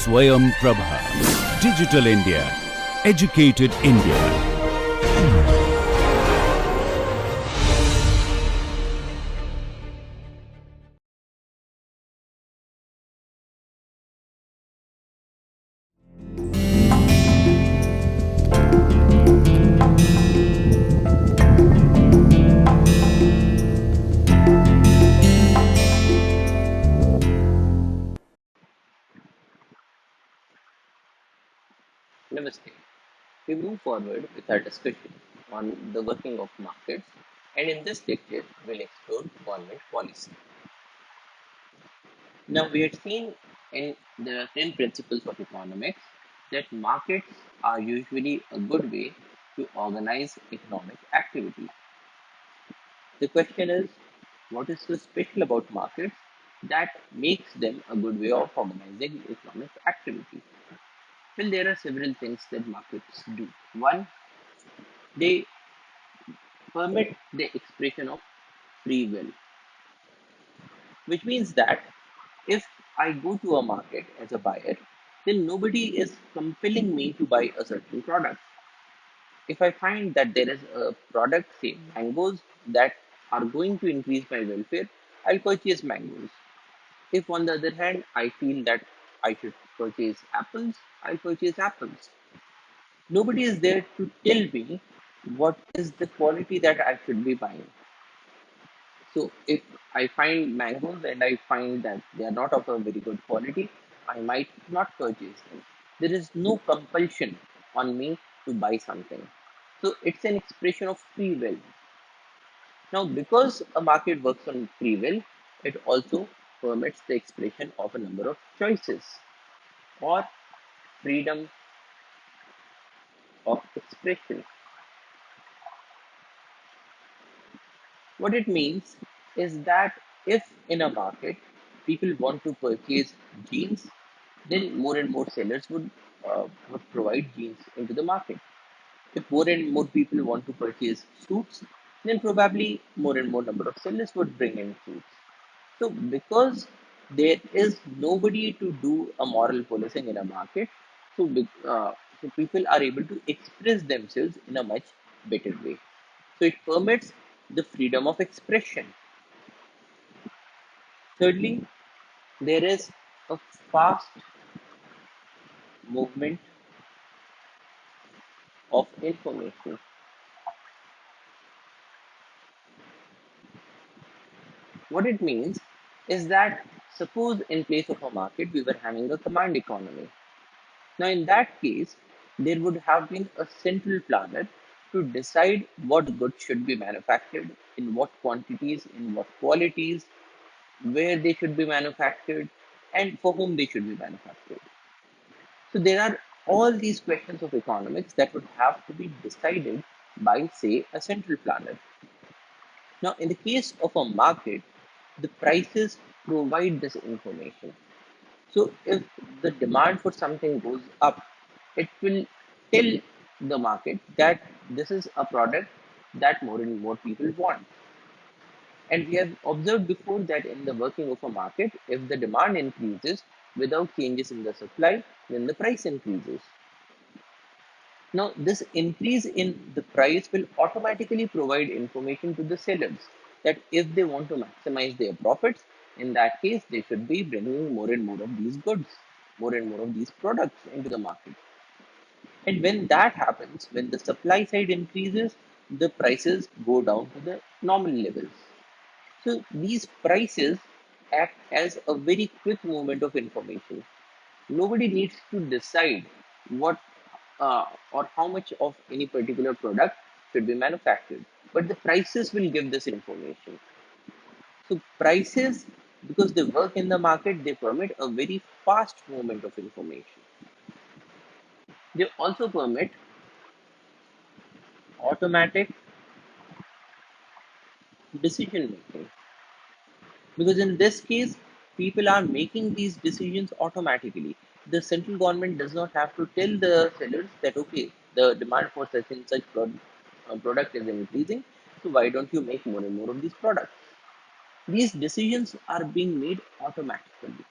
Swayam Prabha. Digital India. Educated India. Namaste. We move forward with our discussion on the working of markets, and in this lecture, we'll explore government policy. Now, we had seen in the 10 principles of economics that markets are usually a good way to organize economic activity. The question is, what is so special about markets that makes them a good way of organizing economic activity? Well, there are several things that markets do. One, they permit the expression of free will, which means that if I go to a market as a buyer, then nobody is compelling me to buy a certain product. If I find that there is a product, say mangoes, that are going to increase my welfare, I'll purchase mangoes. If on the other hand I feel that I should purchase apples, I'll purchase apples. Nobody is there to tell me what is the quality that I should be buying. So if I find mangoes and I find that they are not of a very good quality, I might not purchase them. There is no compulsion on me to buy something. So it's an expression of free will. Now, because a market works on free will, it also permits the expression of a number of choices or freedom of expression. What it means is that if in a market people want to purchase jeans, then more and more sellers would provide jeans into the market. If more and more people want to purchase suits, then probably more and more number of sellers would bring in suits. So because there is nobody to do a moral policing in a market, so people are able to express themselves in a much better way. So it permits the freedom of expression. Thirdly, there is a fast movement of information. What it means is that suppose in place of a market we were having a command economy. Now in that case, there would have been a central planner to decide what goods should be manufactured, in what quantities, in what qualities, where they should be manufactured, and for whom they should be manufactured. So there are all these questions of economics that would have to be decided by, say, a central planner. Now, in the case of a market, the prices provide this information. So if the demand for something goes up, it will tell the market that this is a product that more and more people want. And we have observed before that in the working of a market, if the demand increases without changes in the supply, then the price increases. Now, this increase in the price will automatically provide information to the sellers that if they want to maximize their profits, in that case, they should be bringing more and more of these goods, more and more of these products into the market. And when that happens, when the supply side increases, the prices go down to the normal levels. So these prices act as a very quick movement of information. Nobody needs to decide what or how much of any particular product should be manufactured, but the prices will give this information. So prices, because they work in the market, they permit a very fast movement of information. They also permit automatic decision making, because in this case people are making these decisions automatically. The central government does not have to tell the sellers that okay, the demand for such and such product is increasing, so why don't you make more and more of these products. These decisions are being made automatically.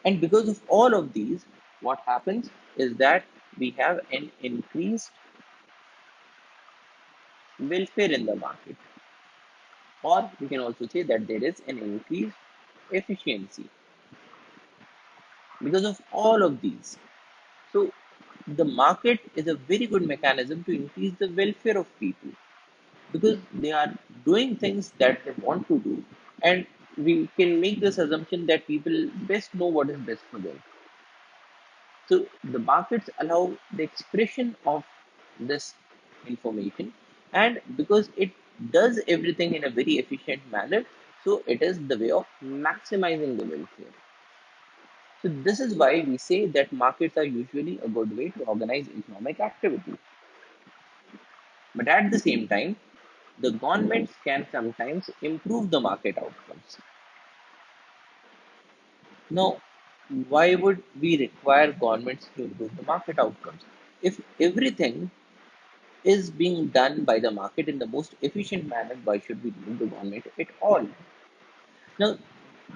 And because of all of these, what happens is that we have an increased welfare in the market, or we can also say that there is an increased efficiency because of all of these. So, the market is a very good mechanism to increase the welfare of people because they are doing things that they want to do, and we can make this assumption that people best know what is best for them. So the markets allow the expression of this information, and because it does everything in a very efficient manner, so it is the way of maximizing the welfare. So this is why we say that markets are usually a good way to organize economic activity. But at the same time, the governments can sometimes improve the market outcomes. Now, why would we require governments to improve the market outcomes? If everything is being done by the market in the most efficient manner, why should we need the government at all? Now,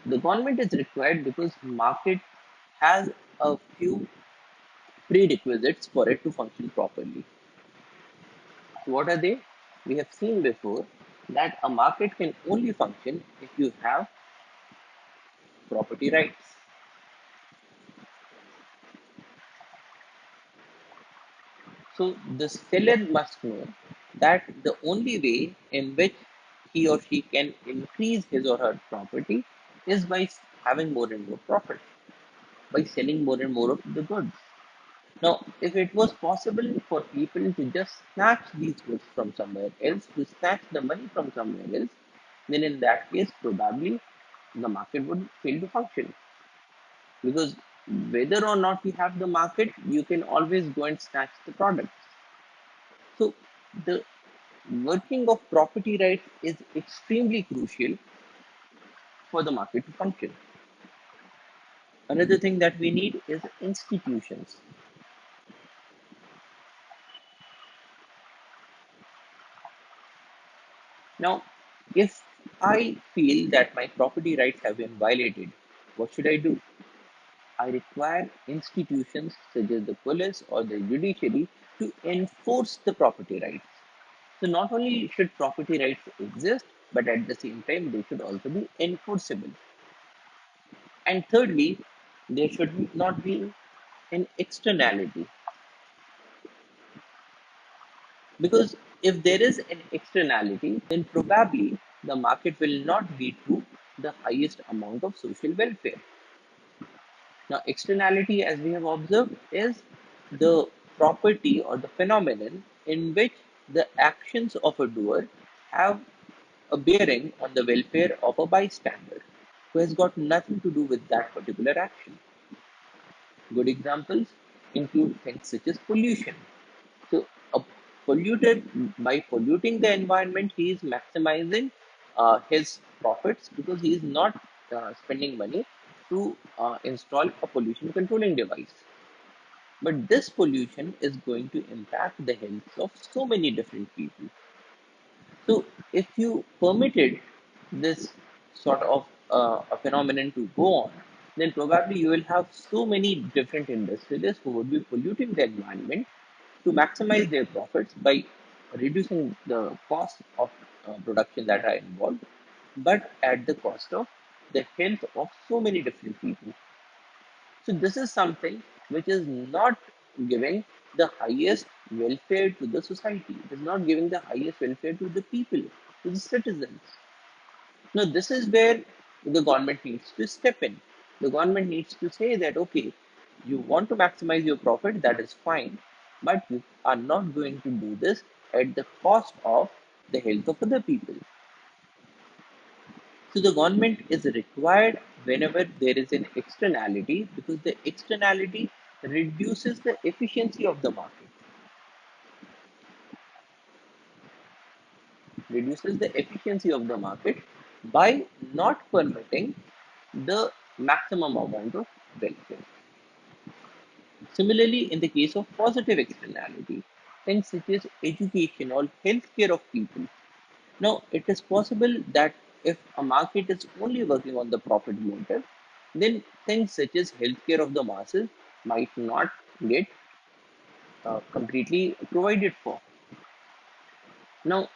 the government is required because market has a few prerequisites for it to function properly. So what are they? We have seen before that a market can only function if you have property rights. So the seller must know that the only way in which he or she can increase his or her property is by having more and more profit, by selling more and more of the goods. Now, if it was possible for people to just snatch these goods from somewhere else, to snatch the money from somewhere else, then in that case, probably the market would fail to function. Because whether or not you have the market, you can always go and snatch the products. So, the working of property rights is extremely crucial for the market to function. Another thing that we need is institutions. Now, if I feel that my property rights have been violated, what should I do? I require institutions such as the police or the judiciary to enforce the property rights. So, not only should property rights exist, but at the same time, they should also be enforceable. And thirdly, there should not be an externality. Because if there is an externality, then probably the market will not lead to the highest amount of social welfare. Now, externality, as we have observed, is the property or the phenomenon in which the actions of a doer have a bearing on the welfare of a bystander who has got nothing to do with that particular action. Good examples include things such as pollution. So, a polluter, by polluting the environment, he is maximizing his profits because he is not spending money to install a pollution controlling device. But this pollution is going to impact the health of so many different people. So, if you permitted this sort of a phenomenon to go on, then probably you will have so many different industrialists who would be polluting the environment to maximize their profits by reducing the cost of production that are involved, but at the cost of the health of so many different people. So this is something which is not giving the highest welfare to the society. It is not giving the highest welfare to the people, to the citizens. Now this is where the government needs to step in. The government needs to say that okay, you want to maximize your profit, that is fine, but you are not going to do this at the cost of the health of other people. So the government is required whenever there is an externality because the externality reduces the efficiency of the market, reduces the efficiency of the market by not permitting the maximum amount of welfare. Similarly, in the case of positive externality, things such as education or healthcare of people. Now, it is possible that if a market is only working on the profit motive, then things such as healthcare of the masses might not get completely provided for. Now,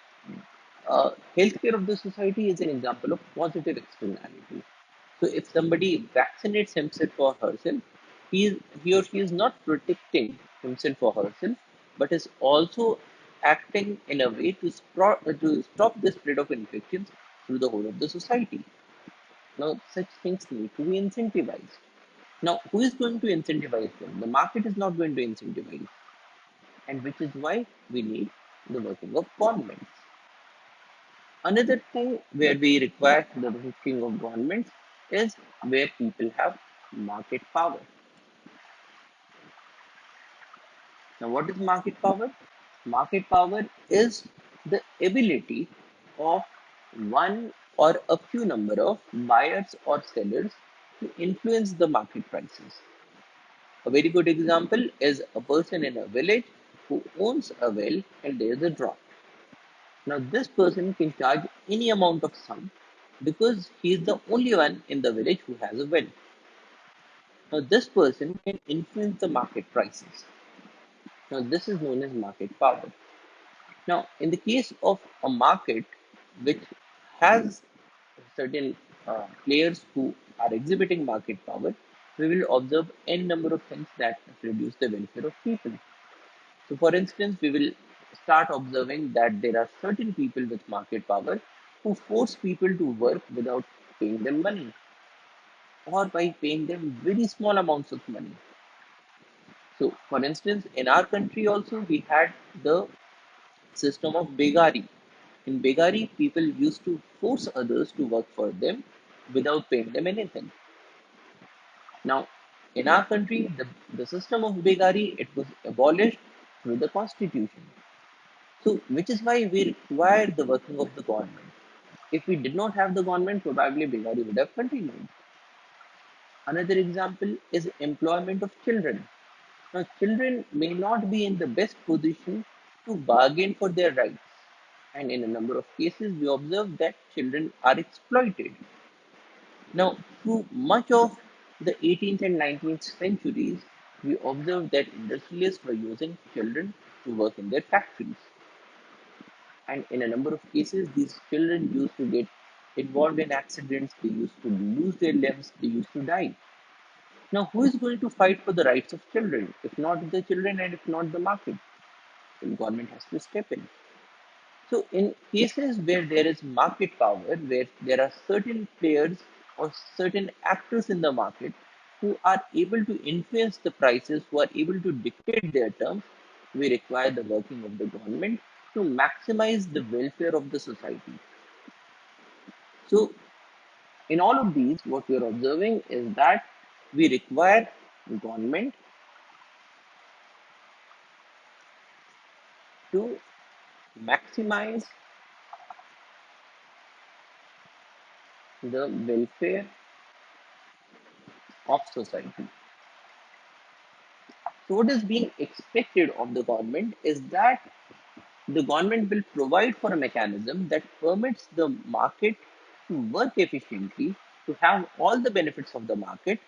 healthcare of the society is an example of positive externality. So, if somebody vaccinates himself or herself, he or she is not protecting himself or herself, but is also acting in a way to stop the spread of infections through the whole of the society. Now, such things need to be incentivized. Now, who is going to incentivize them? The market is not going to incentivize, and which is why we need the working of governments. Another thing where we require the working of governments is where people have market power. Now, what is market power? Market power is the ability of one or a few number of buyers or sellers to influence the market prices. A very good example is a person in a village who owns a well and there is a drought. Now, this person can charge any amount of sum because he is the only one in the village who has a well. Now, this person can influence the market prices. Now, this is known as market power. Now, in the case of a market which has certain players who are exhibiting market power, we will observe n number of things that reduce the welfare of people. So, for instance, we will start observing that there are certain people with market power who force people to work without paying them money or by paying them very small amounts of money. So, for instance, in our country also, we had the system of begari. In begari, people used to force others to work for them without paying them anything. Now, in our country, the system of begari, it was abolished through the constitution. So, which is why we require the working of the government. If we did not have the government, probably Bihari would have continued. Another example is employment of children. Now, children may not be in the best position to bargain for their rights. And in a number of cases, we observe that children are exploited. Now, through much of the 18th and 19th centuries, we observe that industrialists were using children to work in their factories. And in a number of cases, these children used to get involved in accidents, they used to lose their limbs, they used to die. Now, who is going to fight for the rights of children? If not the children and if not the market, the government has to step in. So, in cases where there is market power, where there are certain players or certain actors in the market who are able to influence the prices, who are able to dictate their terms, we require the working of the government to maximize the welfare of the society. So, in all of these, what we are observing is that we require government to maximize the welfare of society. So, what is being expected of the government is that the government will provide for a mechanism that permits the market to work efficiently, to have all the benefits of the market,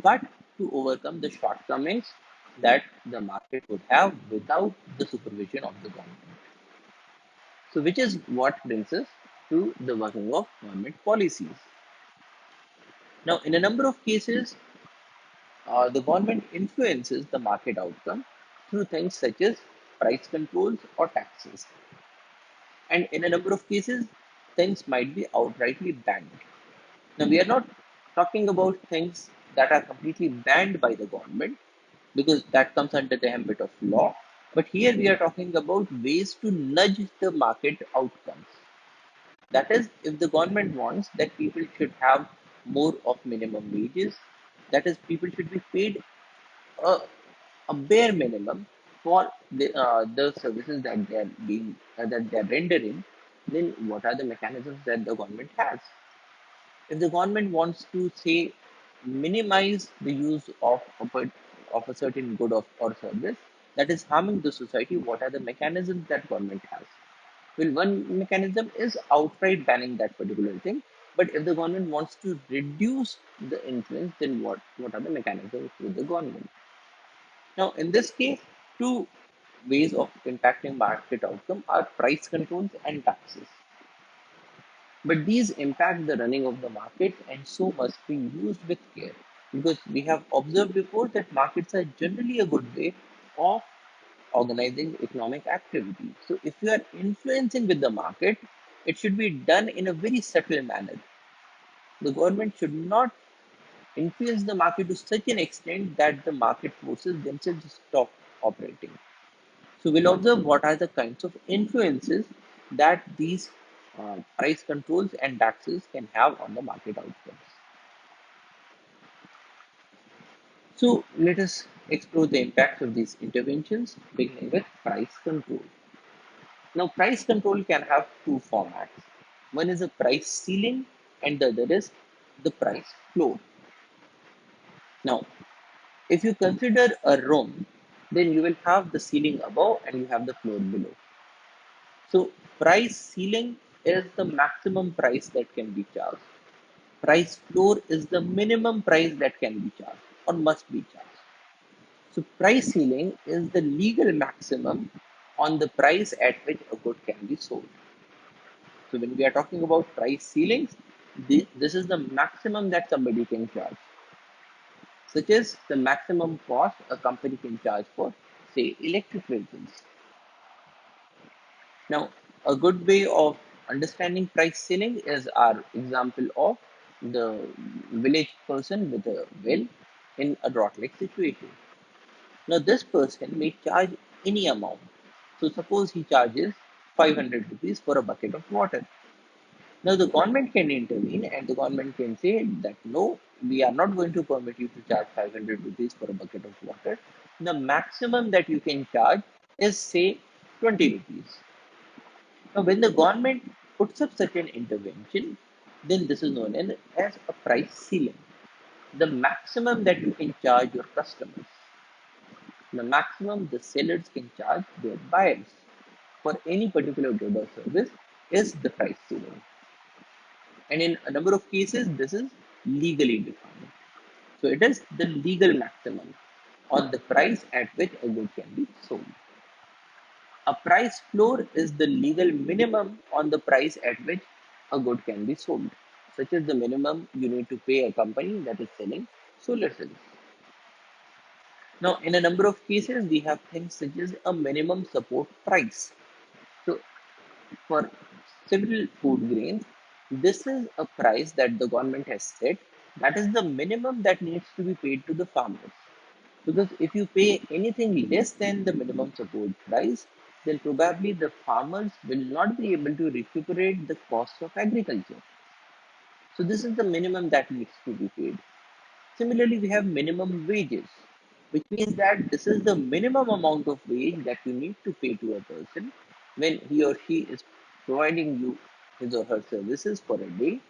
but to overcome the shortcomings that the market would have without the supervision of the government. So, which is what brings us to the working of government policies. Now, in a number of cases, the government influences the market outcome through things such as price controls or taxes. And in a number of cases, things might be outrightly banned. Now, we are not talking about things that are completely banned by the government because that comes under the ambit of law. But here we are talking about ways to nudge the market outcomes. That is, if the government wants that people should have more of minimum wages, that is, people should be paid a, a bare minimum for the services that they are rendering, then what are the mechanisms that the government has? If the government wants to say minimize the use of a certain good or service that is harming the society, what are the mechanisms that government has? Well, one mechanism is outright banning that particular thing. But if the government wants to reduce the influence, then what are the mechanisms with the government? Now, in this case, two ways of impacting market outcome are price controls and taxes. But these impact the running of the market and so must be used with care, because we have observed before that markets are generally a good way of organizing economic activity. So if you are influencing with the market, it should be done in a very subtle manner. The government should not influence the market to such an extent that the market forces themselves stop operating. So we'll observe what are the kinds of influences that these price controls and taxes can have on the market outcomes. So let us explore the impact of these interventions, beginning with price control. Now, price control can have two formats. One is a price ceiling, and the other is the price floor. Now, if you consider a room, then you will have the ceiling above and you have the floor below. So, price ceiling is the maximum price that can be charged. Price floor is the minimum price that can be charged or must be charged. So, price ceiling is the legal maximum on the price at which a good can be sold. So when we are talking about price ceilings, this is the maximum that somebody can charge, such as the maximum cost a company can charge for, say, electric vehicles. Now, a good way of understanding price ceiling is our example of the village person with a well in a drought-like situation. Now, this person may charge any amount. So suppose he charges 500 rupees for a bucket of water. Now, the government can intervene and the government can say that no, we are not going to permit you to charge 500 rupees for a bucket of water. The maximum that you can charge is, say, 20 rupees. Now, when the government puts up such an intervention, then this is known as a price ceiling. The maximum that you can charge your customers, the maximum the sellers can charge their buyers for any particular good or service is the price ceiling. And in a number of cases, this is legally defined. So it is the legal maximum on the price at which a good can be sold. A price floor is the legal minimum on the price at which a good can be sold, such as the minimum you need to pay a company that is selling solar cells. Now, in a number of cases, we have things such as a minimum support price. So, for several food grains, this is a price that the government has set. That is the minimum that needs to be paid to the farmers. Because if you pay anything less than the minimum support price, then probably the farmers will not be able to recuperate the cost of agriculture. So this is the minimum that needs to be paid. Similarly, we have minimum wages, which means that this is the minimum amount of wage that you need to pay to a person when he or she is providing you his or her services for a day,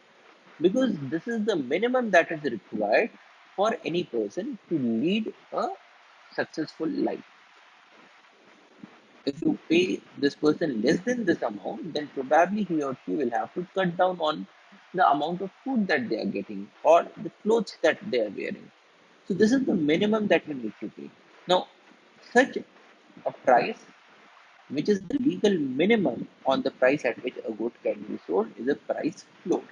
because this is the minimum that is required for any person to lead a successful life. If you pay this person less than this amount, then probably he or she will have to cut down on the amount of food that they are getting or the clothes that they are wearing. So this is the minimum that you need to pay. Now, such a price, which is the legal minimum on the price at which a good can be sold, is a price floor.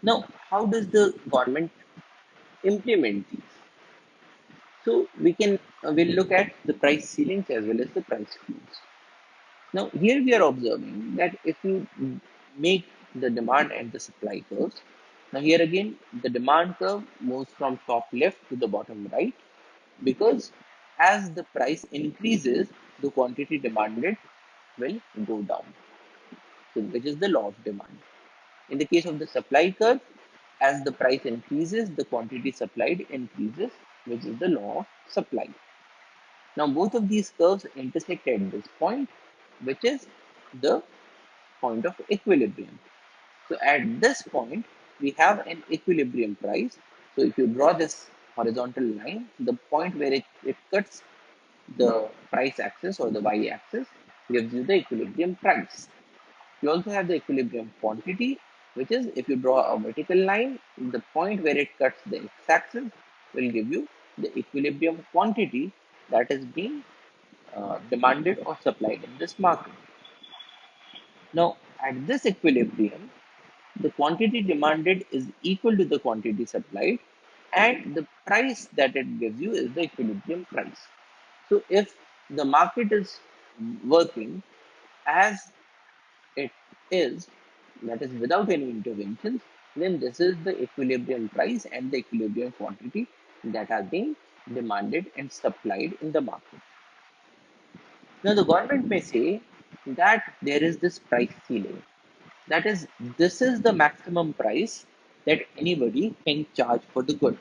Now, how does the government implement these? So we can we'll look at the price ceilings as well as the price floors. Now, here we are observing that if you make the demand and the supply curves, now here again the demand curve moves from top left to the bottom right, because as the price increases, the quantity demanded will go down, so which is the law of demand. In the case of the supply curve, as the price increases, the quantity supplied increases, which is the law of supply. Now, both of these curves intersect at this point, which is the point of equilibrium. So, at this point, we have an equilibrium price. So, if you draw this horizontal line, the point where it cuts the price axis or the y axis gives you the equilibrium price. You also have the equilibrium quantity which is if you draw a vertical line, the point where it cuts the x-axis will give you the equilibrium quantity that is being demanded or supplied in this market. Now, at this equilibrium, the quantity demanded is equal to the quantity supplied, and the price that it gives you is the equilibrium price. So, if the market is working as it is, that is without any interventions, then this is the equilibrium price and the equilibrium quantity that are being demanded and supplied in the market. Now, the government may say that there is this price ceiling. That is, this is the maximum price that anybody can charge for the good.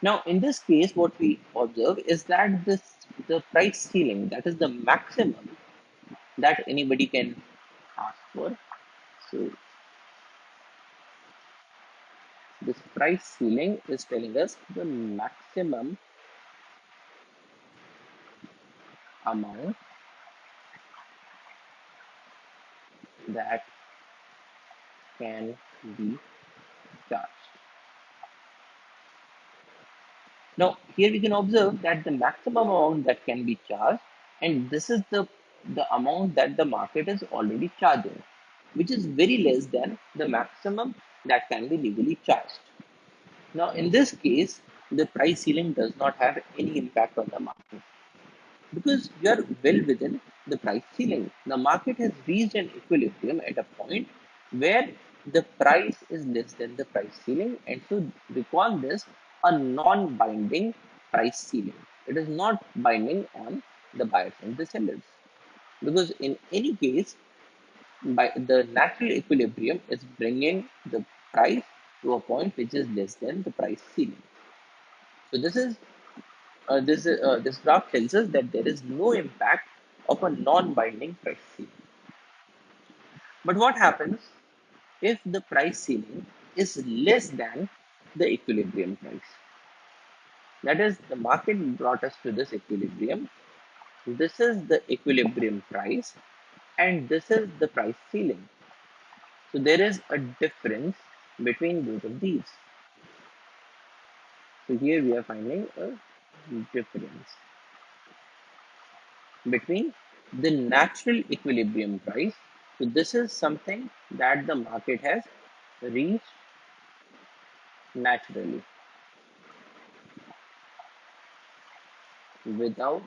Now, in this case, what we observe is that the price ceiling, that is the maximum that anybody can ask for. So, this price ceiling is telling us the maximum amount that can be charged. Now, here we can observe that the maximum amount that can be charged, and this is the amount that the market is already charging, which is very less than the maximum that can be legally charged. Now, in this case, the price ceiling does not have any impact on the market because you are well within the price ceiling. The market has reached an equilibrium at a point where the price is less than the price ceiling, and so we call this a non-binding price ceiling. It is not binding on the buyers and the sellers because in any case, by the natural equilibrium is bringing the price to a point which is less than the price ceiling. So this graph tells us that there is no impact of a non-binding price ceiling. But what happens if the price ceiling is less than the equilibrium price? That is, the market brought us to this equilibrium. This is the equilibrium price, and this is the price ceiling. So there is a difference between both of these. So here we are finding a difference between the natural equilibrium price. So this is something that the market has reached naturally without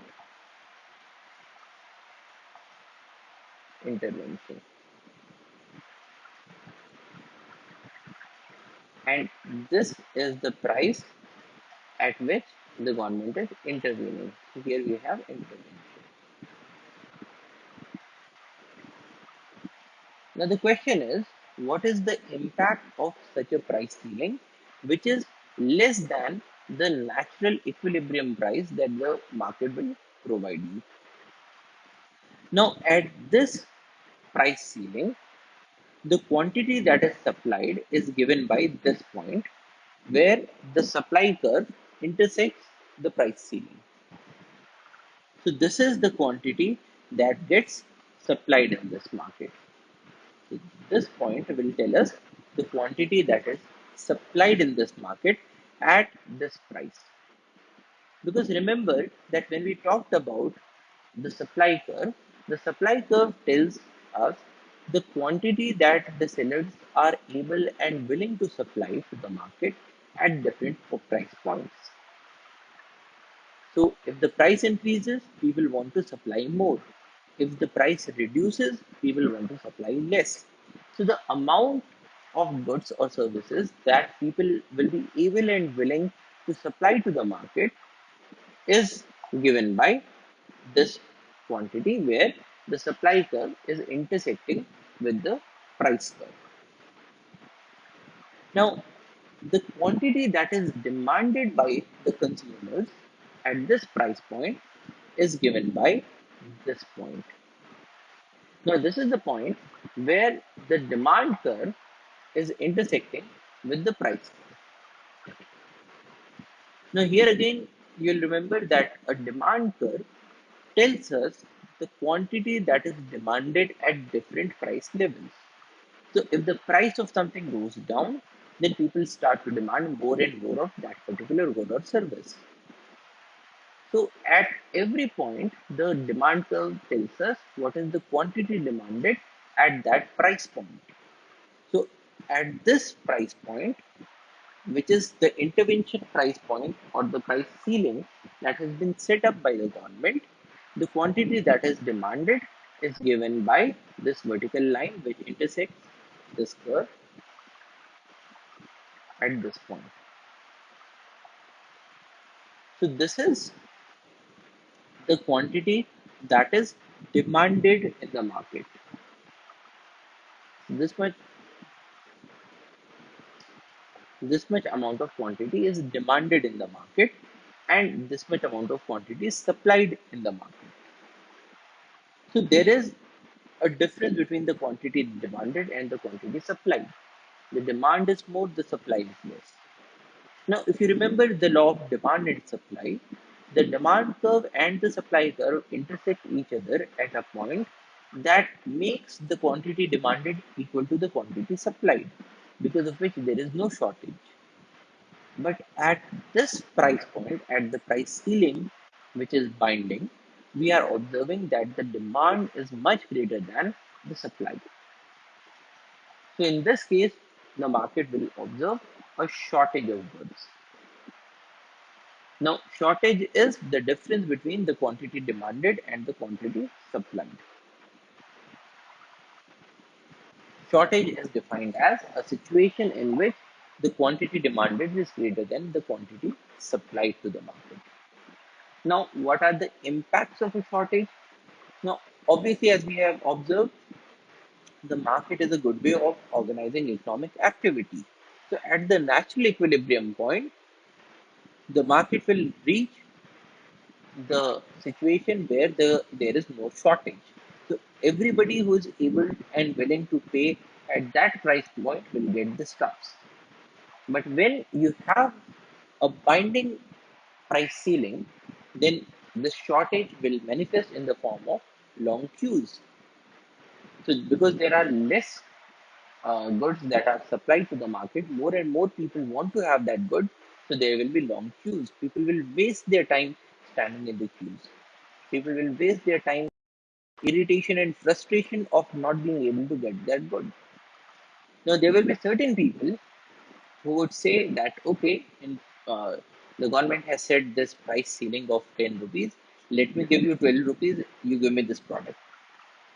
intervention. And this is the price at which the government is intervening. So here we have intervention. Now the question is, what is the impact of such a price ceiling which is less than the natural equilibrium price that the market will provide you? Now at this price ceiling, the quantity that is supplied is given by this point where the supply curve intersects the price ceiling. So this is the quantity that gets supplied in this market. So this point will tell us the quantity that is supplied in this market at this price. Because remember that when we talked about the supply curve tells us the quantity that the sellers are able and willing to supply to the market at different price points. So if the price increases, people want to supply more. If the price reduces, people want to supply less. So the amount of goods or services that people will be able and willing to supply to the market is given by this quantity where the supply curve is intersecting with the price curve. Now, the quantity that is demanded by the consumers at this price point is given by this point. Now, this is the point where the demand curve is intersecting with the price curve. Now, here again, you'll remember that a demand curve tells us the quantity that is demanded at different price levels. So if the price of something goes down, then people start to demand more and more of that particular good or service. So at every point, the demand curve tells us what is the quantity demanded at that price point. So at this price point, which is the intervention price point or the price ceiling that has been set up by the government, the quantity that is demanded is given by this vertical line which intersects this curve at this point. So this is the quantity that is demanded in the market. This much this much amount of quantity is demanded in the market, and this much amount of quantity is supplied in the market. So there is a difference between the quantity demanded and the quantity supplied. The demand is more, the supply is less. Now, if you remember the law of demand and supply, the demand curve and the supply curve intersect each other at a point that makes the quantity demanded equal to the quantity supplied, because of which there is no shortage. But at this price point, at the price ceiling, which is binding, we are observing that the demand is much greater than the supply. So in this case, the market will observe a shortage of goods. Now, shortage is the difference between the quantity demanded and the quantity supplied. Shortage is defined as a situation in which the quantity demanded is greater than the quantity supplied to the market. Now, what are the impacts of a shortage? Now, obviously, as we have observed, the market is a good way of organizing economic activity. So, at the natural equilibrium point, the market will reach the situation where there is no shortage. So, everybody who is able and willing to pay at that price point will get the stuffs. But when you have a binding price ceiling, then the shortage will manifest in the form of long queues. So, because there are less goods that are supplied to the market, more and more people want to have that good. So, there will be long queues. People will waste their time standing in the queues. People will waste their time, irritation, and frustration of not being able to get that good. Now, there will be certain people who would say that, okay, the government has set this price ceiling of 10 rupees. Let me give you 12 rupees, you give me this product.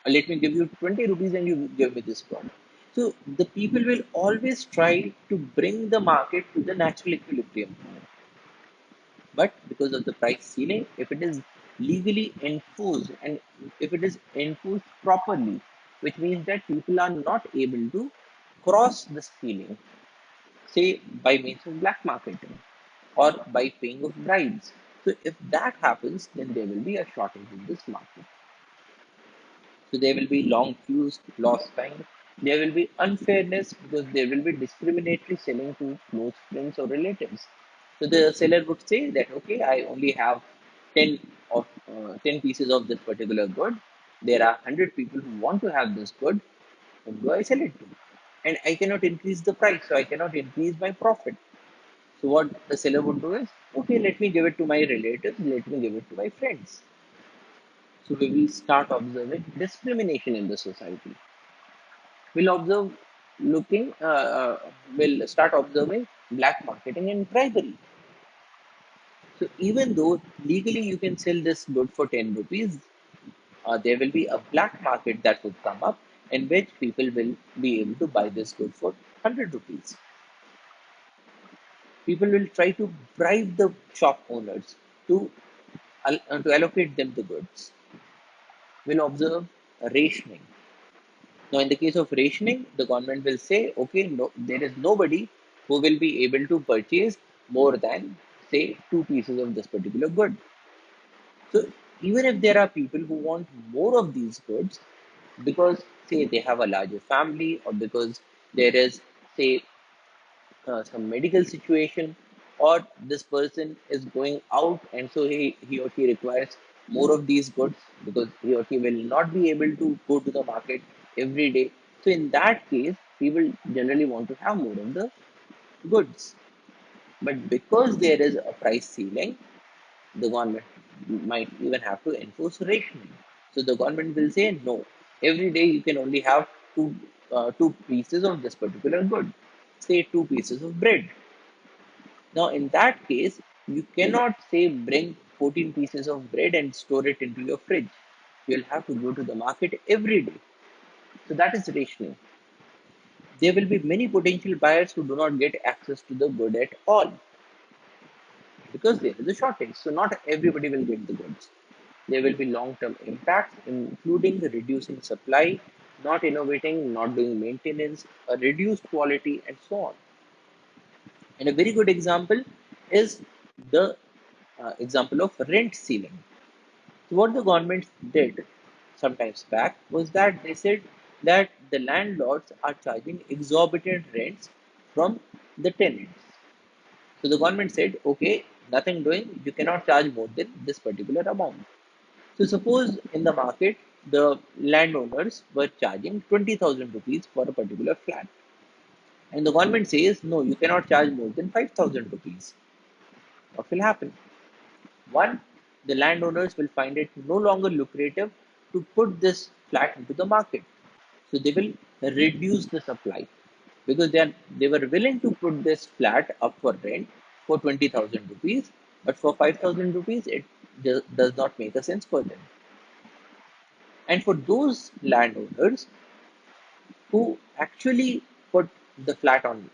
Let me give you 20 rupees and you give me this product. So the people will always try to bring the market to the natural equilibrium. But because of the price ceiling, if it is legally enforced and if it is enforced properly, which means that people are not able to cross the ceiling, say by means of black marketing or by paying of bribes. So if that happens, then there will be a shortage in this market. So there will be long queues, lost time. There will be unfairness because there will be discriminatory selling to close friends or relatives. So the seller would say that, okay, I only have 10 of 10 pieces of this particular good. There are 100 people who want to have this good. Whom do I sell it to? And I cannot increase the price, so I cannot increase my profit. So what the seller would do is, okay, let me give it to my relatives, let me give it to my friends. So we will start observing discrimination in the society. We'll observe looking, we'll start observing black marketing and bribery. So even though legally you can sell this good for 10 rupees, there will be a black market that would come up in which people will be able to buy this good for 100 rupees. People will try to bribe the shop owners to, to allocate them the goods. We'll observe rationing. Now, in the case of rationing, the government will say, okay, no, there is nobody who will be able to purchase more than, say, two pieces of this particular good. So, even if there are people who want more of these goods because, say, they have a larger family or because there is, say, some medical situation, or this person is going out and so he or she requires more of these goods because he or she will not be able to go to the market every day. So in that case, people generally want to have more of the goods. But because there is a price ceiling, the government might even have to enforce rationing. So the government will say, no, every day you can only have two pieces of this particular good, say two pieces of bread. Now, in that case, you cannot say bring 14 pieces of bread and store it into your fridge. You'll have to go to the market every day. So that is rationing. There will be many potential buyers who do not get access to the good at all because there is a shortage. So not everybody will get the goods. There will be long-term impacts, including the reducing supply, not innovating, not doing maintenance, a reduced quality, and so on. And a very good example is the example of rent ceiling. So what the government did sometimes back was that they said that the landlords are charging exorbitant rents from the tenants. So the government said, okay, nothing doing, you cannot charge more than this particular amount. So suppose in the market, the landowners were charging 20,000 rupees for a particular flat. And the government says, no, you cannot charge more than 5,000 rupees. What will happen? One, the landowners will find it no longer lucrative to put this flat into the market. So they will reduce the supply because they were willing to put this flat up for rent for 20,000 rupees, but for 5,000 rupees, it does not make a sense for them. And for those landowners who actually put the flat on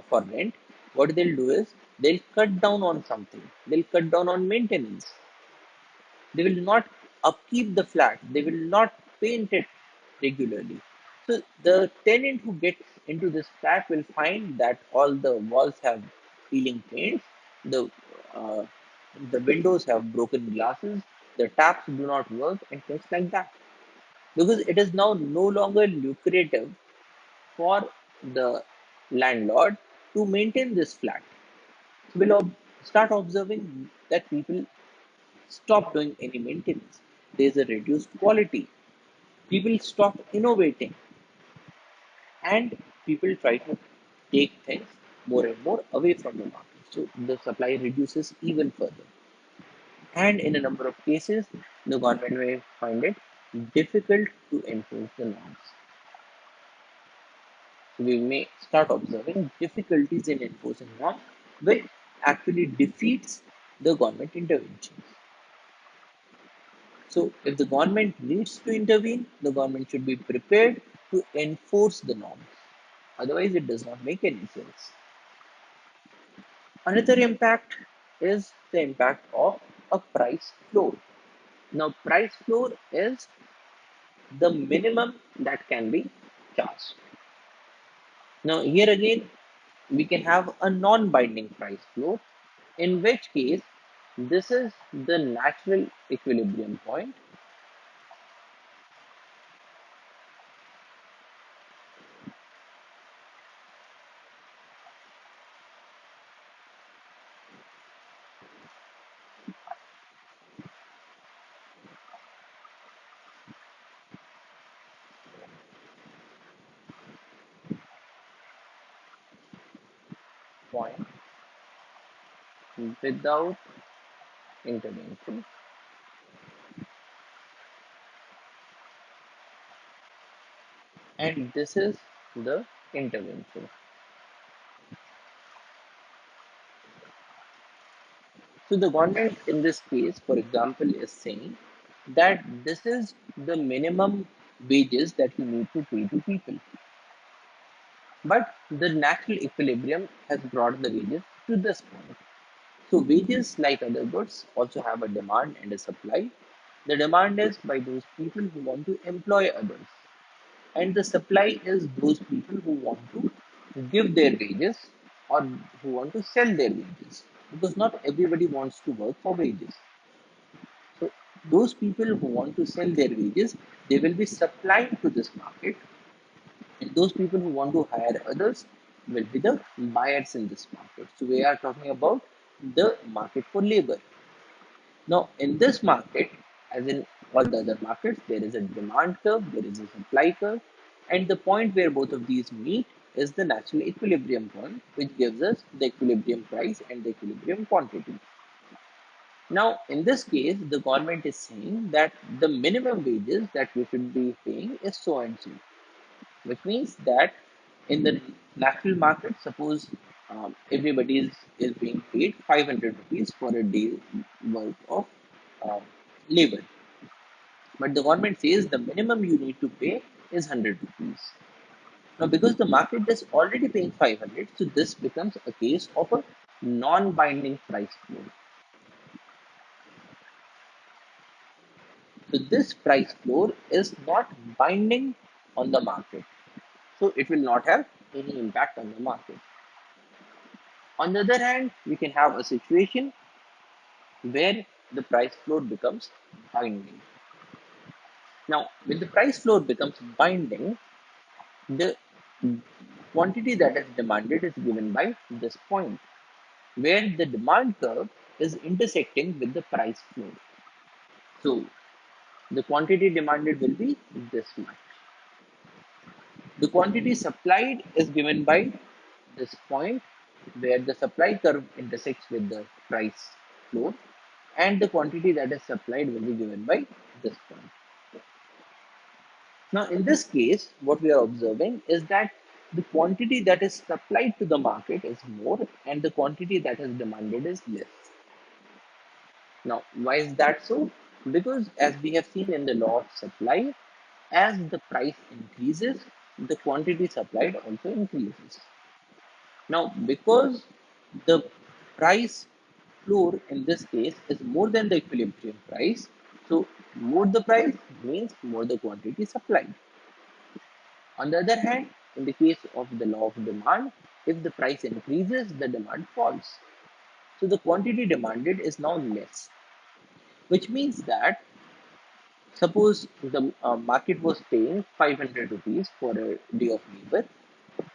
for rent, what they'll do is they'll cut down on something. They'll cut down on maintenance. They will not upkeep the flat. They will not paint it regularly. So the tenant who gets into this flat will find that all the walls have peeling paints, the uh, the windows have broken glasses, the taps do not work, and things like that. Because it is now no longer lucrative for the landlord to maintain this flat. So we'll start observing that people stop doing any maintenance. There's a reduced quality. People stop innovating, and people try to take things more and more away from the market. So the supply reduces even further. And in a number of cases, the government may find it difficult to enforce the norms. So we may start observing difficulties in enforcing norms, which actually defeats the government intervention. So if the government needs to intervene, the government should be prepared to enforce the norms. Otherwise, it does not make any sense. Another impact is the impact of a price floor. Now, price floor is the minimum that can be charged. Now, here again, we can have a non-binding price floor, in which case this is the natural equilibrium point without intervention, and this is the intervention. So the government in this case, for example, is saying that this is the minimum wages that you need to pay to people. But the natural equilibrium has brought the wages to this point. So wages, like other goods, also have a demand and a supply. The demand is by those people who want to employ others, and the supply is those people who want to give their wages or who want to sell their wages, because not everybody wants to work for wages. So those people who want to sell their wages, they will be supplying to this market, and those people who want to hire others will be the buyers in this market. So we are talking about the market for labor. Now, in this market, as in all the other markets, there is a demand curve, there is a supply curve, and the point where both of these meet is the natural equilibrium point, which gives us the equilibrium price and the equilibrium quantity. Now, in this case, the government is saying that the minimum wages that we should be paying is so and so, which means that in the national market, suppose everybody is being paid 500 rupees for a day worth of um, labor. But the government says the minimum you need to pay is 100 rupees. Now, because the market is already paying 500, so this becomes a case of a non-binding price floor. So this price floor is not binding on the market. So it will not have any impact on the market. On the other hand, we can have a situation where the price floor becomes binding. Now, when the price floor becomes binding, the quantity that is demanded is given by this point, where the demand curve is intersecting with the price floor. So the quantity demanded will be this much. The quantity supplied is given by this point where the supply curve intersects with the price floor, and the quantity that is supplied will be given by this point. Now, in this case, what we are observing is that the quantity that is supplied to the market is more and the quantity that is demanded is less. Now, why is that so? Because as we have seen in the law of supply, as the price increases, the quantity supplied also increases. Now, because the price floor in this case is more than the equilibrium price, so more the price means more the quantity supplied. On the other hand, in the case of the law of demand, if the price increases, the demand falls. So the quantity demanded is now less, which means that suppose the market was paying 500 rupees for a day of labor,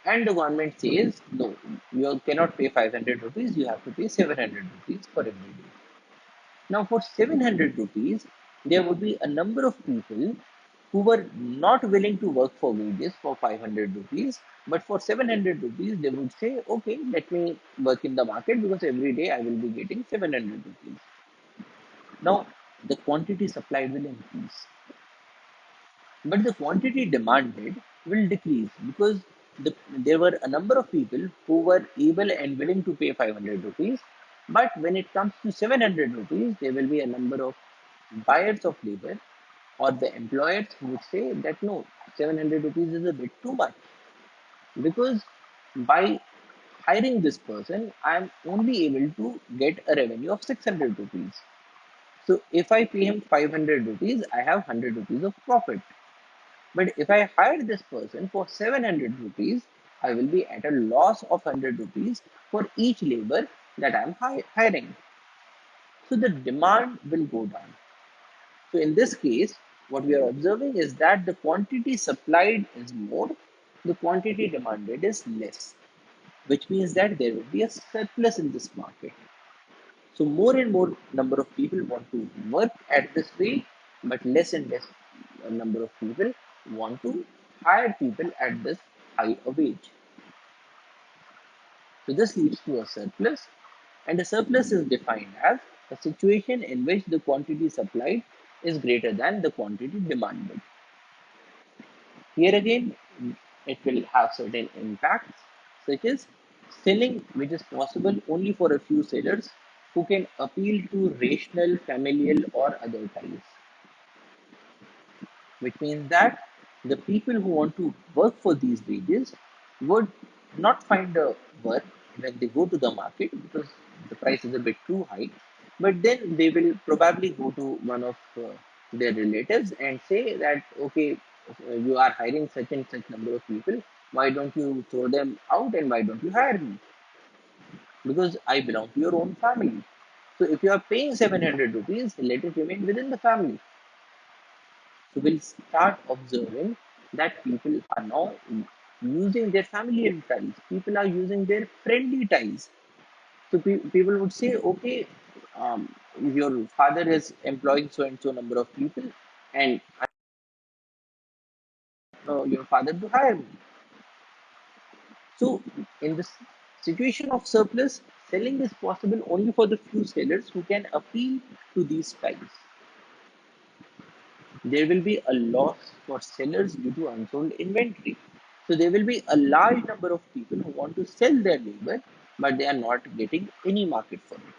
and the government says, no, you cannot pay 500 rupees, you have to pay 700 rupees for every day. Now, for 700 rupees, there would be a number of people who were not willing to work for wages for 500 rupees, but for 700 rupees, they would say, okay, let me work in the market because every day I will be getting 700 rupees. Now, the quantity supplied will increase, but the quantity demanded will decrease because there were a number of people who were able and willing to pay 500 rupees. But when it comes to 700 rupees, there will be a number of buyers of labor or the employers who would say that no, 700 rupees is a bit too much because by hiring this person, I am only able to get a revenue of 600 rupees. So if I pay him 500 rupees, I have 100 rupees of profit. But if I hire this person for 700 rupees, I will be at a loss of 100 rupees for each labor that I am hiring. So the demand will go down. So in this case, what we are observing is that the quantity supplied is more, the quantity demanded is less, which means that there will be a surplus in this market. So more and more number of people want to work at this rate, but less and less number of people want to hire people at this high a wage. So this leads to a surplus, and a surplus is defined as a situation in which the quantity supplied is greater than the quantity demanded. Here again, it will have certain impacts, such as selling, which is possible only for a few sellers who can appeal to rational, familial, or other ties, which means that the people who want to work for these wages would not find a work when they go to the market because the price is a bit too high. But then they will probably go to one of their relatives and say that, okay, you are hiring such and such number of people. Why don't you throw them out and why don't you hire me? Because I belong to your own family. So if you are paying 700 rupees, let it remain within the family. So we'll start observing that people are now using their familial ties. People are using their friendly ties. So people would say, okay, your father is employing so and so number of people, and I, your father to hire me. So, in this situation of surplus, selling is possible only for the few sellers who can appeal to these prices. There will be a loss for sellers due to unsold inventory. So, there will be a large number of people who want to sell their labor, but they are not getting any market for it.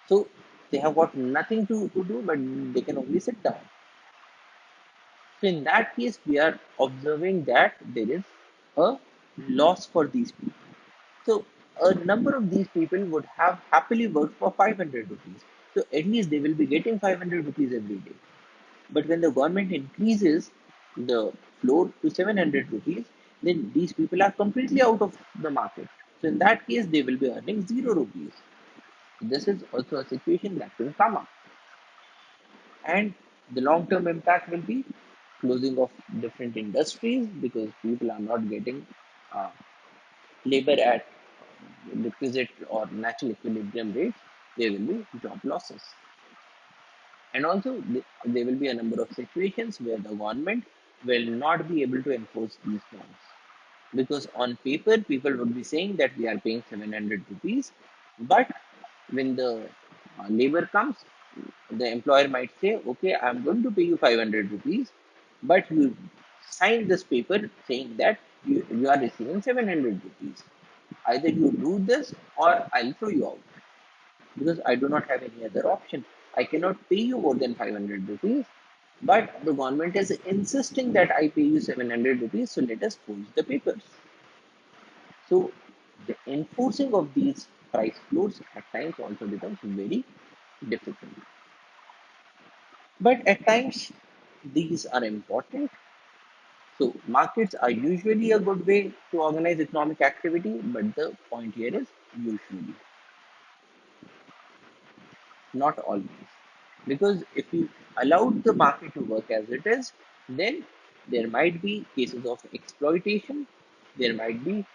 So, they have got nothing to do, but they can only sit down. So, in that case, we are observing that there is a loss for these people. So a number of these people would have happily worked for 500 rupees. So at least they will be getting 500 rupees every day. But when the government increases the floor to 700 rupees, then these people are completely out of the market. So in that case, they will be earning 0 rupees. This is also a situation that will come up. And the long term impact will be closing of different industries because people are not getting uh, labor at requisite or natural equilibrium rates, there will be job losses. And also, there will be a number of situations where the government will not be able to enforce these norms. Because on paper, people would be saying that we are paying 700 rupees, but when the labor comes, the employer might say, okay, I'm going to pay you 500 rupees, but you sign this paper saying that you are receiving 700 rupees. Either you do this or I'll throw you out because I do not have any other option. I cannot pay you more than 500 rupees, but the government is insisting that I pay you 700 rupees, so let us forge the papers. So, the enforcing of these price floors at times also becomes very difficult. But at times, these are important. So, markets are usually a good way to organize economic activity, but the point here is usually. Not always. Because if you allowed the market to work as it is, then there might be cases of exploitation, there might be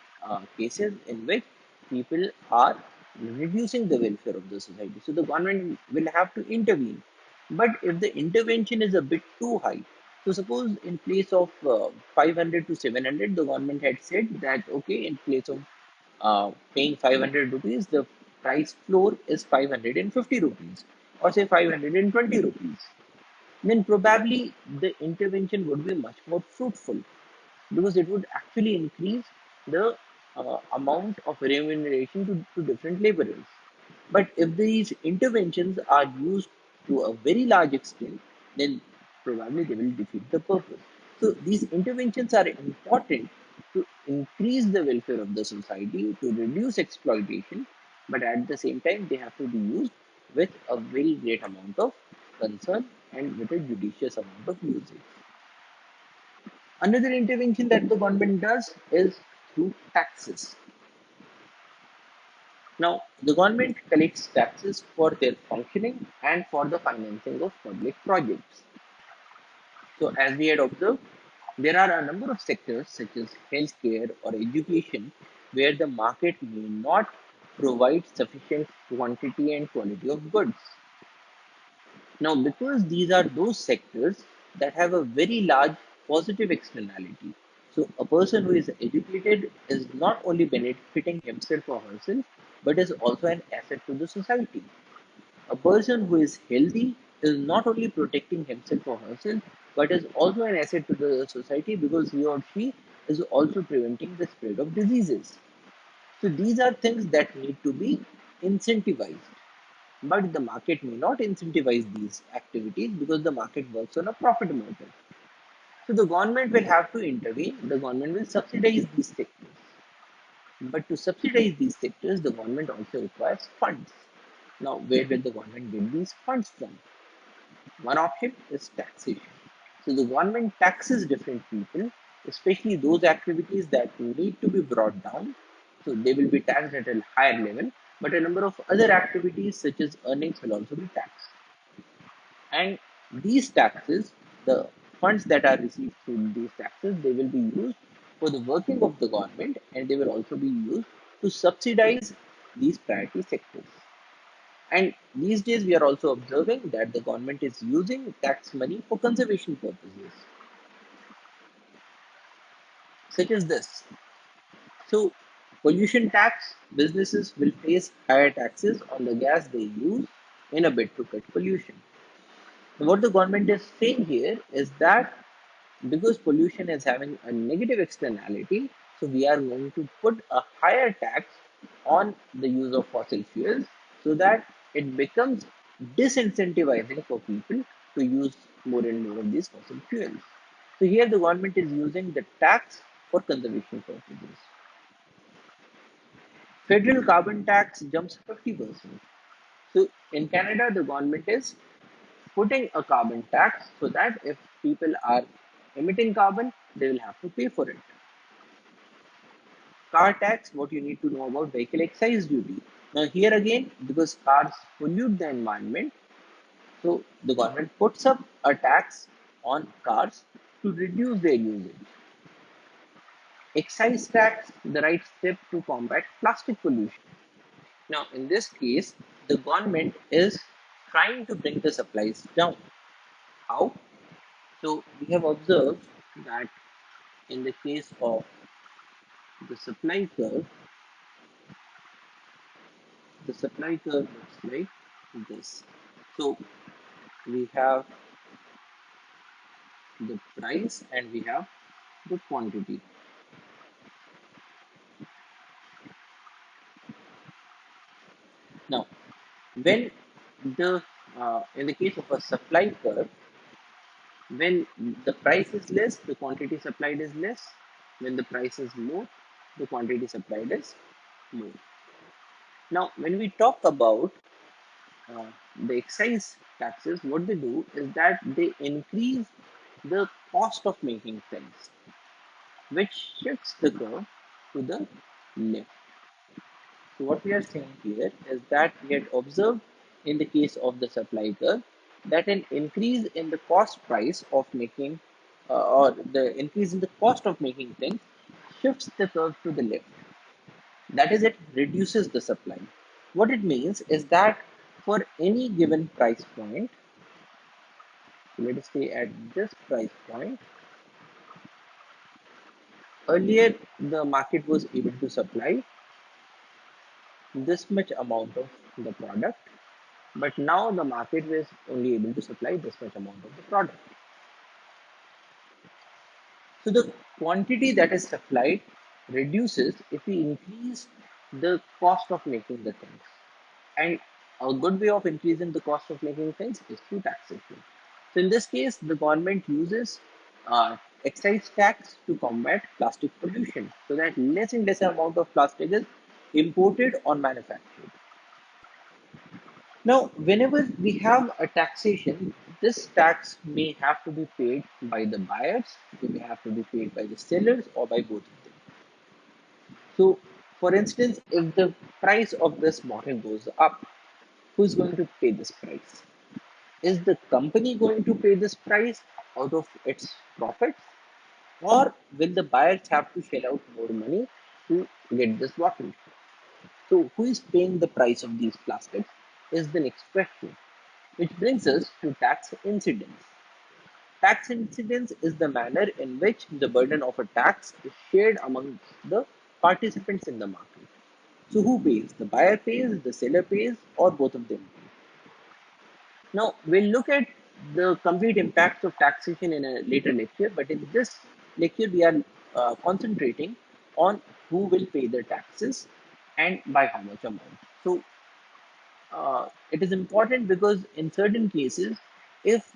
cases in which people are reducing the welfare of the society. So the government will have to intervene. But if the intervention is a bit too high, so suppose in place of 500 to 700, the government had said that okay, in place of paying 500 rupees, the price floor is 550 rupees or say 520 rupees, then probably the intervention would be much more fruitful because it would actually increase the amount of remuneration to different laborers. But if these interventions are used to a very large extent, then probably they will defeat the purpose. So these interventions are important to increase the welfare of the society, to reduce exploitation, but at the same time, they have to be used with a very great amount of concern and with a judicious amount of usage. Another intervention that the government does is through taxes. Now, the government collects taxes for their functioning and for the financing of public projects. So, as we had observed, there are a number of sectors such as healthcare or education where the market may not provide sufficient quantity and quality of goods. Now, because these are those sectors that have a very large positive externality, so a person who is educated is not only benefiting himself or herself, but is also an asset to the society. A person who is healthy is not only protecting himself or herself, but is also an asset to the society because he or she is also preventing the spread of diseases. So these are things that need to be incentivized. But the market may not incentivize these activities because the market works on a profit motive. So the government will have to intervene, the government will subsidize these sectors. But to subsidize these sectors, the government also requires funds. Now, where will the government get these funds from? One option is taxation. So the government taxes different people, especially those activities that need to be brought down. So they will be taxed at a higher level, but a number of other activities such as earnings will also be taxed. And these taxes, the funds that are received through these taxes, they will be used for the working of the government and they will also be used to subsidize these priority sectors. And these days, we are also observing that the government is using tax money for conservation purposes, such as this. So, pollution tax businesses will face higher taxes on the gas they use in a bid to cut pollution. And what the government is saying here is that because pollution is having a negative externality, so we are going to put a higher tax on the use of fossil fuels so that it becomes disincentivizing for people to use more and more of these fossil fuels. So here the government is using the tax for conservation purposes. Federal carbon tax jumps 50%. So in Canada, the government is putting a carbon tax so that if people are emitting carbon, they will have to pay for it. Car tax, what you need to know about vehicle excise duty. Now, here again, because cars pollute the environment, so the government puts up a tax on cars to reduce their usage. Excise tax, the right step to combat plastic pollution. Now, in this case, the government is trying to bring the supplies down. How? So, we have observed that in the case of the supply curve, the supply curve looks like this. So, we have the price and we have the quantity. Now, when the in the case of a supply curve, when the price is less, the quantity supplied is less. When the price is more, the quantity supplied is more. Now, when we talk about uh, the excise taxes, what they do is that they increase the cost of making things, which shifts the curve to the left. So what we are saying here is that we had observed in the case of the supply curve that an increase in the cost price of making or the increase in the cost of making things shifts the curve to the left. That is, it reduces the supply. What it means is that for any given price point, let us say at this price point, earlier the market was able to supply this much amount of the product, but now the market is only able to supply this much amount of the product. So the quantity that is supplied reduces if we increase the cost of making the things. And a good way of increasing the cost of making things is through taxation. So in this case, the government uses excise tax to combat plastic pollution so that less and less amount of plastic is imported or manufactured. Now, whenever we have a taxation, this tax may have to be paid by the buyers, it may have to be paid by the sellers, or by both of them. So, for instance, if the price of this bottle goes up, who's going to pay this price? Is the company going to pay this price out of its profits, or will the buyers have to shell out more money to get this bottle? So, who is paying the price of these plastics is the next question. Which brings us to tax incidence. Tax incidence is the manner in which the burden of a tax is shared among the participants in the market. So, who pays? The buyer pays, the seller pays, or both of them pay. Now, we'll look at the complete impacts of taxation in a later lecture, but in this lecture, we are concentrating on who will pay the taxes and by how much amount. So, it is important because in certain cases, if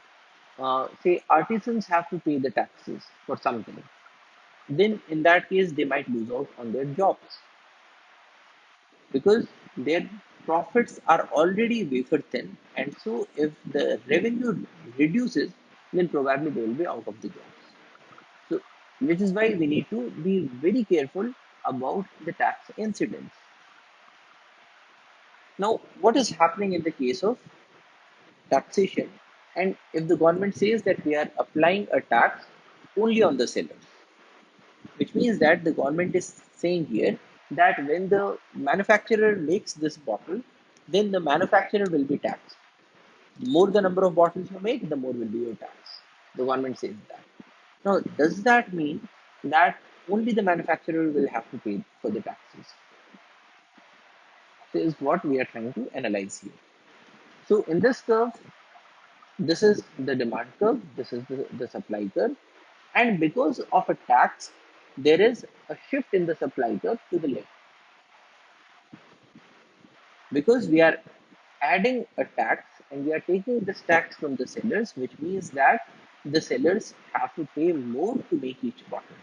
say artisans have to pay the taxes for something, then in that case they might lose out on their jobs because their profits are already wafer thin, and so if the revenue reduces, then probably they will be out of the jobs. So, which is why we need to be very careful about the tax incidence. Now, what is happening in the case of taxation, and if the government says that we are applying a tax only on the sellers, which means that the government is saying here that when the manufacturer makes this bottle, then the manufacturer will be taxed. The more the number of bottles you make, the more will be your tax. The government says that. Now, does that mean that only the manufacturer will have to pay for the taxes. This is what we are trying to analyze here. So in this curve, this is the demand curve, this is the supply curve, and because of a tax, there is a shift in the supply curve to the left. Because we are adding a tax and we are taking this tax from the sellers, which means that the sellers have to pay more to make each bottle.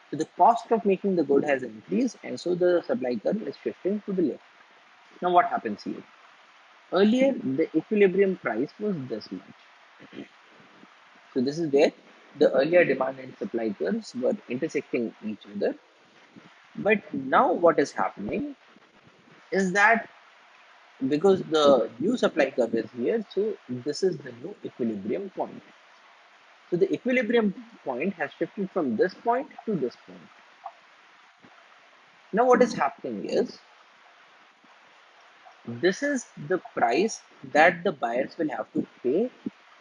So the cost of making the good has increased, and so the supply curve is shifting to the left. Now, what happens here? Earlier, the equilibrium price was this much. So this is where the earlier demand and supply curves were intersecting each other. But now what is happening is that because the new supply curve is here, so this is the new equilibrium point. So the equilibrium point has shifted from this point to this point. Now what is happening is, this is the price that the buyers will have to pay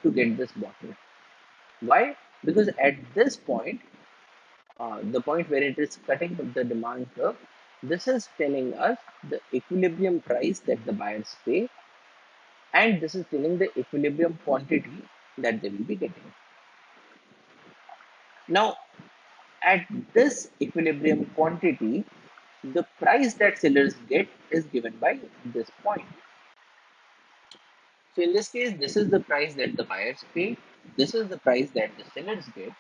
to get this bottle. Why? Because at this point, the point where it is cutting the demand curve, this is telling us the equilibrium price that the buyers pay, and this is telling the equilibrium quantity that they will be getting. Now, at this equilibrium quantity, the price that sellers get is given by this point. So in this case, this is the price that the buyers pay, this is the price that the sellers get,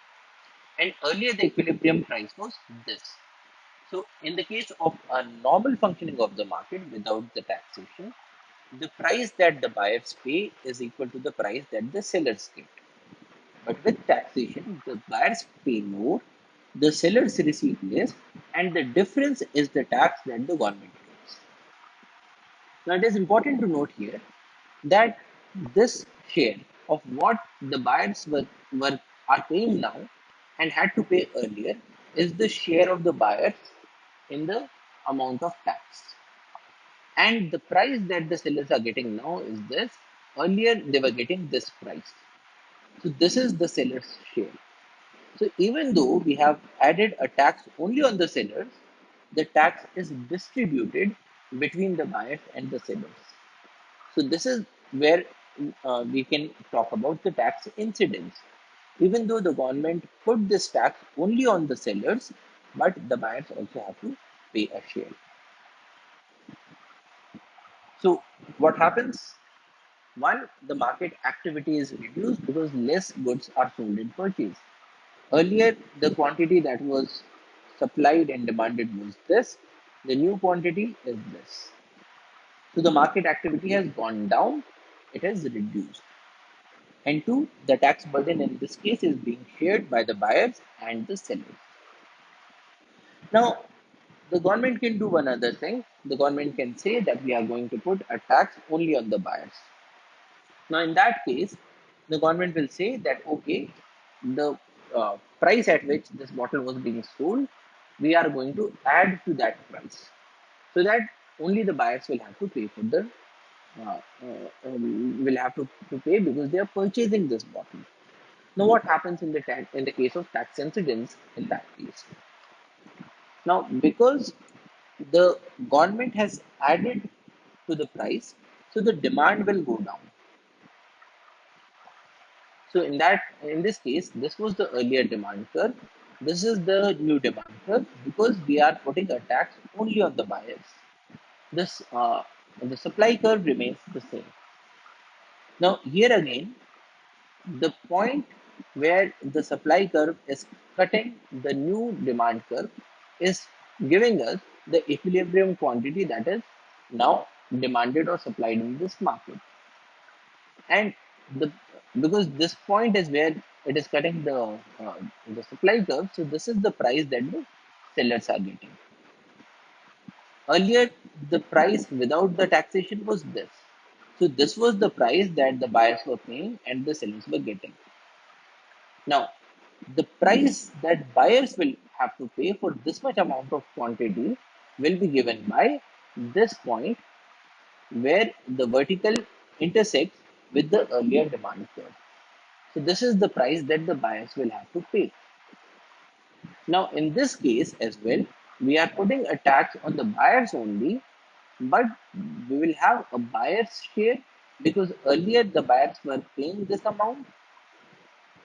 and earlier the equilibrium price was this. So in the case of a normal functioning of the market without the taxation, the price that the buyers pay is equal to the price that the sellers get. But with taxation, the buyers pay more, the sellers receive less, and the difference is the tax that the government takes. Now, it is important to note here that this share of what the buyers are paying now and had to pay earlier is the share of the buyers in the amount of tax. And the price that the sellers are getting now is this. Earlier, they were getting this price. So, this is the seller's share. So even though we have added a tax only on the sellers, the tax is distributed between the buyers and the sellers. So this is where we can talk about the tax incidence. Even though the government put this tax only on the sellers, but the buyers also have to pay a share. So what happens? One, the market activity is reduced because less goods are sold in purchase. Earlier, the quantity that was supplied and demanded was this. The new quantity is this. So the market activity has gone down, it has reduced. And two, the tax burden in this case is being shared by the buyers and the sellers. Now, the government can do one other thing. The government can say that we are going to put a tax only on the buyers. Now, in that case, the government will say that okay, the price at which this bottle was being sold, we are going to add to that price, so that only the buyers will have to pay for the will have to pay because they are purchasing this bottle. Now, what happens in in the case of tax incidence in that case? Now, because the government has added to the price, so the demand will go down. So in this case, this was the earlier demand curve. This is the new demand curve because we are putting a tax only on the buyers. This the supply curve remains the same. Now here again, the point where the supply curve is cutting the new demand curve is giving us the equilibrium quantity that is now demanded or supplied in this market. And the because this point is where it is cutting the supply curve, so this is the price that the sellers are getting. Earlier, the price without the taxation was this. So this was the price that the buyers were paying and the sellers were getting. Now, the price that buyers will have to pay for this much amount of quantity will be given by this point where the vertical intersects with the earlier demand curve. So this is the price that the buyers will have to pay. Now, in this case as well, we are putting a tax on the buyers only, but we will have a buyer's share because earlier the buyers were paying this amount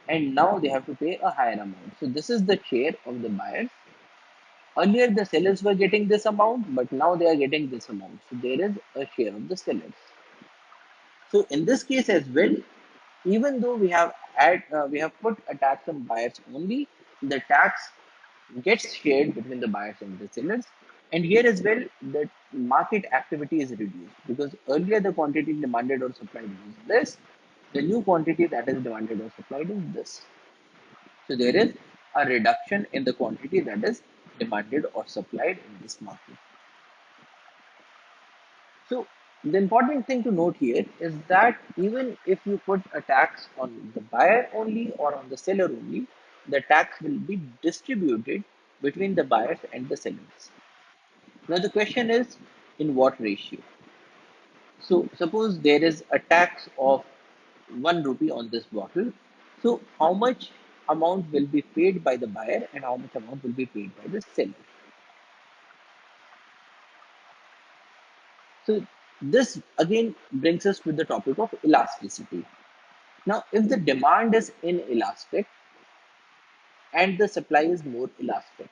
and now they have to pay a higher amount. So, this is the share of the buyers. Earlier, the sellers were getting this amount, but now they are getting this amount. So, there is a share of the sellers. So, in this case as well, even though we have put a tax on buyers only, the tax gets shared between the buyers and the sellers. And here as well, the market activity is reduced because earlier the quantity demanded or supplied was this, the new quantity that is demanded or supplied is this. So there is a reduction in the quantity that is demanded or supplied in this market. So the important thing to note here is that even if you put a tax on the buyer only or on the seller only, the tax will be distributed between the buyers and the sellers. Now the question is in what ratio? So suppose there is a tax of 1 rupee on this bottle. So how much amount will be paid by the buyer and how much amount will be paid by the seller? So this again brings us to the topic of elasticity. Now, if the demand is inelastic and the supply is more elastic,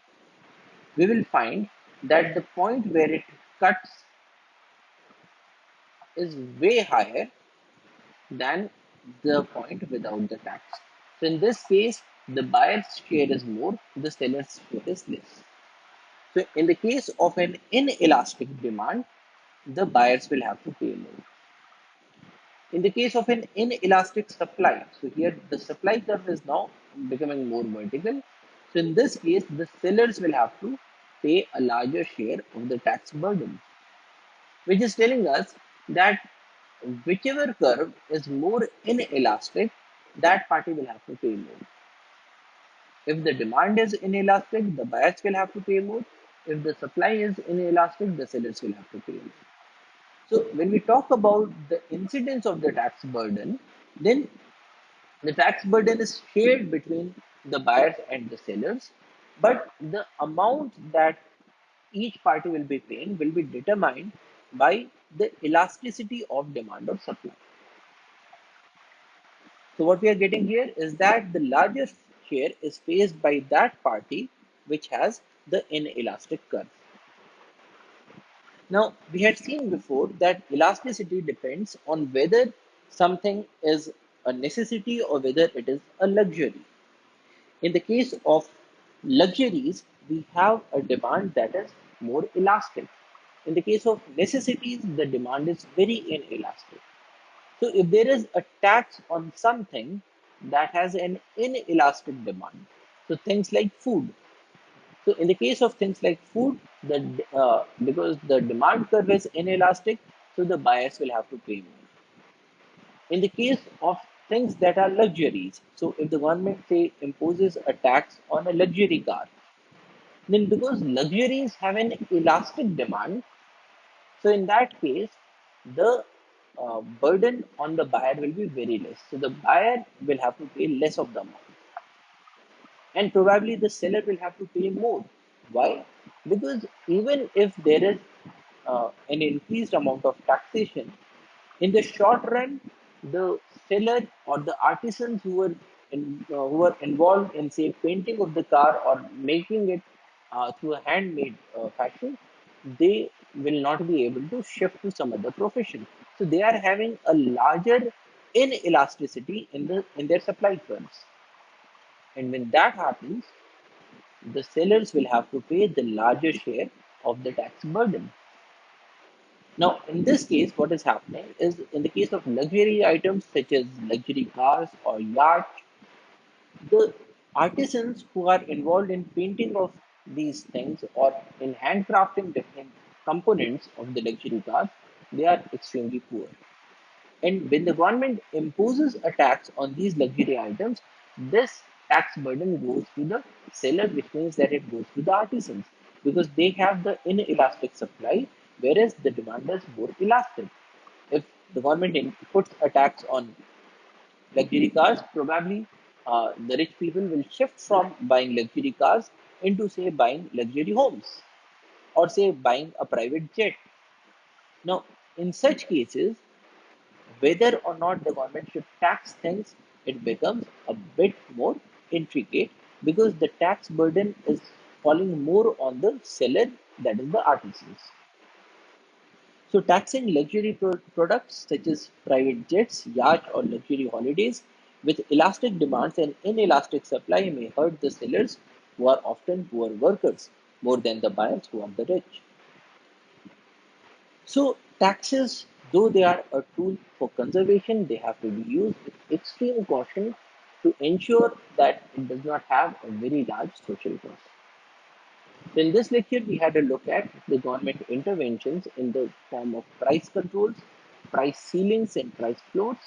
we will find that the point where it cuts is way higher than the point without the tax. So, in this case, the buyer's share is more, the seller's share is less. So, in the case of an inelastic demand, the buyers will have to pay more. In the case of an inelastic supply, so here the supply curve is now becoming more vertical. So in this case, the sellers will have to pay a larger share of the tax burden, which is telling us that whichever curve is more inelastic, that party will have to pay more. If the demand is inelastic, the buyers will have to pay more. If the supply is inelastic, the sellers will have to pay more. So when we talk about the incidence of the tax burden, then the tax burden is shared between the buyers and the sellers, but the amount that each party will be paying will be determined by the elasticity of demand or supply. So, what we are getting here is that the largest share is faced by that party which has the inelastic curve. Now, we had seen before that elasticity depends on whether something is a necessity or whether it is a luxury. In the case of luxuries, we have a demand that is more elastic. In the case of necessities, the demand is very inelastic. So, if there is a tax on something that has an inelastic demand, so things like food. So, in the case of things like food, because the demand curve is inelastic, so the buyers will have to pay more. In the case of things that are luxuries, so if the government say imposes a tax on a luxury car, then because luxuries have an elastic demand, so in that case, the burden on the buyer will be very less. So the buyer will have to pay less of the amount, and probably the seller will have to pay more. Why? Because even if there is an increased amount of taxation, in the short run, the seller or the artisans who were involved in say painting of the car or making it through a handmade fashion, they will not be able to shift to some other profession. So they are having a larger inelasticity in their supply curves. And when that happens, the sellers will have to pay the larger share of the tax burden. Now, in this case, what is happening is in the case of luxury items such as luxury cars or yachts, the artisans who are involved in painting of these things or in handcrafting different components of the luxury cars, they are extremely poor. And when the government imposes a tax on these luxury items, this tax burden goes to the seller, which means that it goes to the artisans because they have the inelastic supply, whereas the demand is more elastic. If the government puts a tax on luxury cars, probably the rich people will shift from buying luxury cars into, say, buying luxury homes or, say, buying a private jet. Now, in such cases, whether or not the government should tax things, it becomes a bit more intricate because the tax burden is falling more on the seller, that is the artisans. So, taxing luxury products such as private jets, yachts, or luxury holidays with elastic demands and inelastic supply may hurt the sellers who are often poor workers more than the buyers who are the rich. So, taxes, though they are a tool for conservation, they have to be used with extreme caution to ensure that it does not have a very large social cost. So in this lecture, we had a look at the government interventions in the form of price controls, price ceilings and price floors,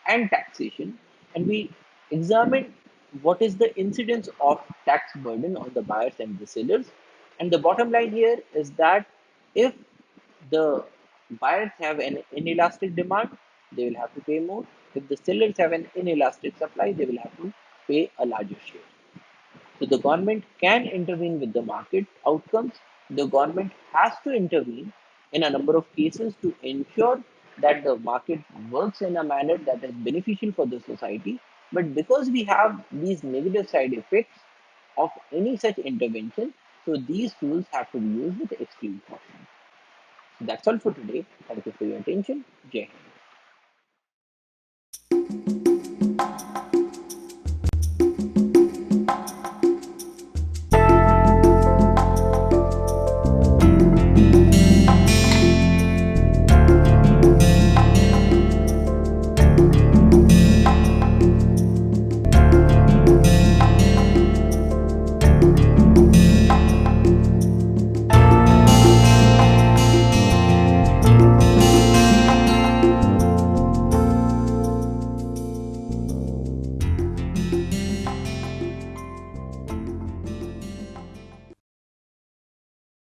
and taxation. And we examined what is the incidence of tax burden on the buyers and the sellers. And the bottom line here is that if the buyers have an inelastic demand, they will have to pay more. If the sellers have an inelastic supply, they will have to pay a larger share. So the government can intervene with the market outcomes. The government has to intervene in a number of cases to ensure that the market works in a manner that is beneficial for the society. But because we have these negative side effects of any such intervention, so these tools have to be used with extreme caution. So that's all for today. Thank you for your attention. Jai Hind.